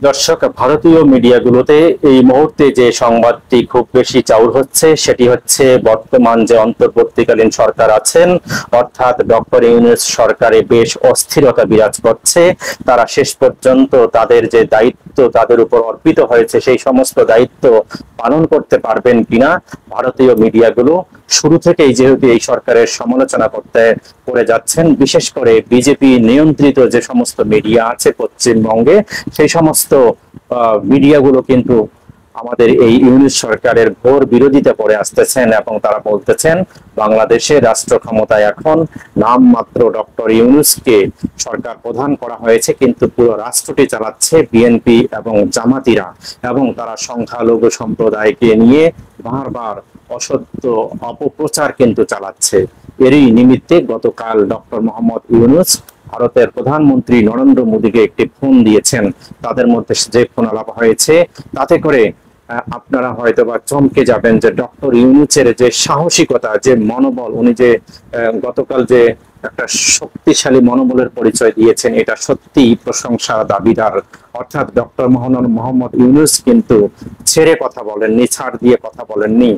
দর্শক, ভারতীয় মিডিয়াগুলোতে এই মুহূর্তে যে সংবাদটি খুব বেশি চাউর হচ্ছে সেটি হচ্ছে বর্তমান যে অন্তর্বর্তীকালীন সরকার আছেন, অর্থাৎ ডক্টর ইউনূস সরকারে বেশ অস্থিরতা বিরাজ করছে। তারা শেষ পর্যন্ত তাদের যে দায়িত্ব তাদের উপর অর্পিত হয়েছে সেই সমস্ত দায়িত্ব পালন করতে পারবেন কিনা ভারতীয় মিডিয়াগুলো শুরু থেকেই যেহেতু এই সরকারের সমালোচনা করে যাচ্ছেন, বিশেষ করে বিজেপি নিয়ন্ত্রিত যে সমস্ত মিডিয়া আছে পশ্চিমবঙ্গে সেই সমস্ত মিডিয়াগুলো কিন্তু আমাদের এই ইউনূস সরকারের ঘোর বিরোধিতা করে আসতেছেন এবং তারা বলতেছেন বাংলাদেশের রাষ্ট্র ক্ষমতায় এখন নামমাত্র ডক্টর ইউনূসকে সরকার প্রধান করা হয়েছে, কিন্তু পুরো রাষ্ট্রটি চালাচ্ছে বিএনপি এবং জামাতিরা, এবং তারা সংখ্যালঘু সম্প্রদায়কে নিয়ে বারবার অসত্য অপপ্রচার কিন্তু চালাচ্ছে। এরই নিমিত্তে গতকাল ডক্টর মোহাম্মদ ইউনূস ভারতের প্রধানমন্ত্রী নরেন্দ্র মোদীকে একটি ফোন দিয়েছেন। তাদের মধ্যে যে ফোন আলাপ হয়েছে তাতে করে আপনারা হয়তো বা চমকে যাবেন যে ডক্টর ইউনূসের যে সাহসিকতা, যে মনোবল, উনি যে গতকাল যে একটা শক্তিশালী মনোবলের পরিচয় দিয়েছেন, এটা সত্যি প্রশংসা দাবিদার। অর্থাৎ ডক্টর মোহাম্মদ ইউনূস কিন্তু ছেড়ে কথা বলেননি, ছাড় দিয়ে কথা বলেননি।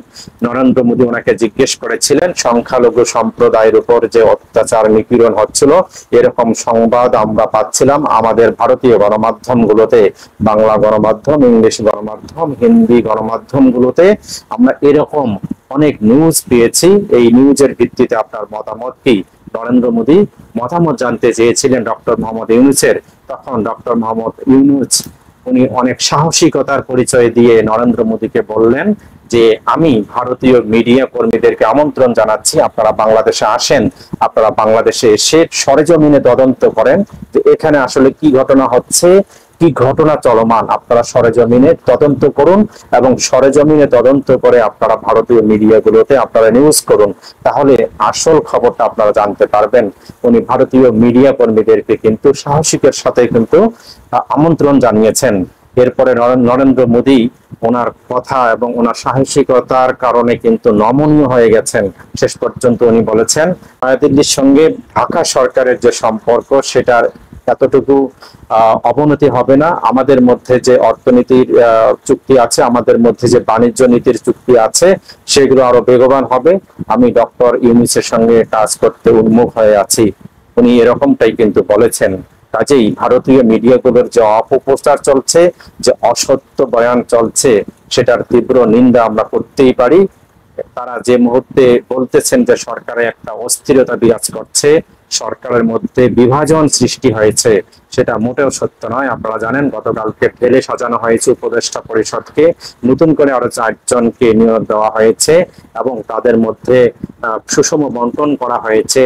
নরেন্দ্র মোদী ওনাকে জিজ্ঞেস করেছিলেন সংখ্যালঘু সম্প্রদায়ের উপর যে অত্যাচার নিপীড়ন হচ্ছিল, এরকম সংবাদ আমরা পাচ্ছিলাম আমাদের ভারতীয় গণমাধ্যমগুলোতে, বাংলা গণমাধ্যম, ইংলিশ গণমাধ্যম, হিন্দি গণমাধ্যমগুলোতে আমরা এরকম অনেক নিউজ পেয়েছি। এই নিউজের ভিত্তিতে আপনার মতামত কি? নরেন্দ্র মোদী মতামত জানতে চেয়েছিলেন ডক্টর মোহাম্মদ ইউনূসের। তখন ডক্টর মোহাম্মদ ইউনূস উনি অনেক সাহসিকতার পরিচয় দিয়ে নরেন্দ্র মোদীকে বললেন যে আমি ভারতীয় মিডিয়া কর্মীদেরকে আমন্ত্রণ জানাচ্ছি, আপনারা বাংলাদেশে আসেন, আপনারা বাংলাদেশে এসে সরেজমিনে তদন্ত করেন যে এখানে আসলে কি ঘটনা হচ্ছে, কি ঘটনা চলমান, আপনারা সরেজমিনে তদন্ত করুন এবং সরেজমিনে তদন্ত করে আপনারা ভারতীয় মিডিয়াগুলোতে আপনারা নিউজ করুন, তাহলে আসল খবরটা আপনারা জানতে পারবেন। উনি ভারতীয় মিডিয়া কর্মীদেরকে কিন্তু সাহসিকের সাথে কিন্তু আমন্ত্রণ জানিয়েছেন। এরপরে নরেন্দ্র মোদী ওনার কথা এবং ওনার সাহসিকতার কারণে কিন্তু নমনীয় হয়ে গেছেন। শেষ পর্যন্ত উনি বলেছেন নয়াদিল্লির সঙ্গে ঢাকা সরকারের যে সম্পর্ক সেটার এতটুকু অবনতি হবে না। আমাদের মধ্যে যে অর্থনীতির চুক্তি আছে, আমাদের মধ্যে যে বাণিজ্য নীতির চুক্তি আছে, সেগুলো আরো বেগবান হবে। আমি ডক্টর ইউনূসের সঙ্গে কাজ করতে উন্মুখ হয়ে আছি, উনি এরকমটাই কিন্তু বলেছেন। কাজেই ভারতীয় মিডিয়াগুলোর যে অপপ্রচার চলছে, যে অসত্য বয়ান চলছে, সেটার তীব্র নিন্দা আমরা করতেই পারি। তারা যে মুহূর্তে বলতেছেন যে সরকারে একটা অস্থিরতা বিরাজ করছে, সরকারের মধ্যে বিভাজন সৃষ্টি হয়েছে, সেটা মোটেও সত্য নয়। আপনারা জানেন গতকালকে ঢেলে সাজানো হয়েছে উপদেষ্টা পরিষদকে, নতুন করে আরো 4 জনকে নিয়োগ দেওয়া হয়েছে এবং তাদের মধ্যে সুষম বন্টন করা হয়েছে।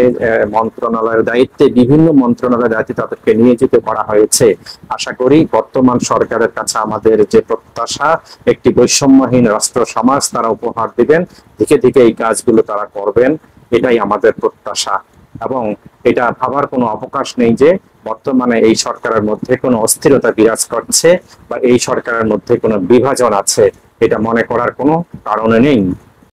মন্ত্রণালয়ের দায়িত্বে, বিভিন্ন মন্ত্রণালয়ের দায়িত্বে তাদেরকে নিয়োজিত করা হয়েছে। আশা করি বর্তমান সরকারের কাছে আমাদের যে প্রত্যাশা, একটি বৈষম্যহীন রাষ্ট্র সমাজ তারা উপহার দিবেন, দিকে দিকে এই কাজগুলো তারা করবেন, এটাই আমাদের প্রত্যাশা। এবং এটা ভাবার কোনো অবকাশ নেই যে বর্তমানে এই সরকারের মধ্যে কোনো অস্থিরতা বিরাজ করছে বা এই সরকারের মধ্যে কোনো বিভাজন আছে, এটা মনে করার কোনো কারণ নেই।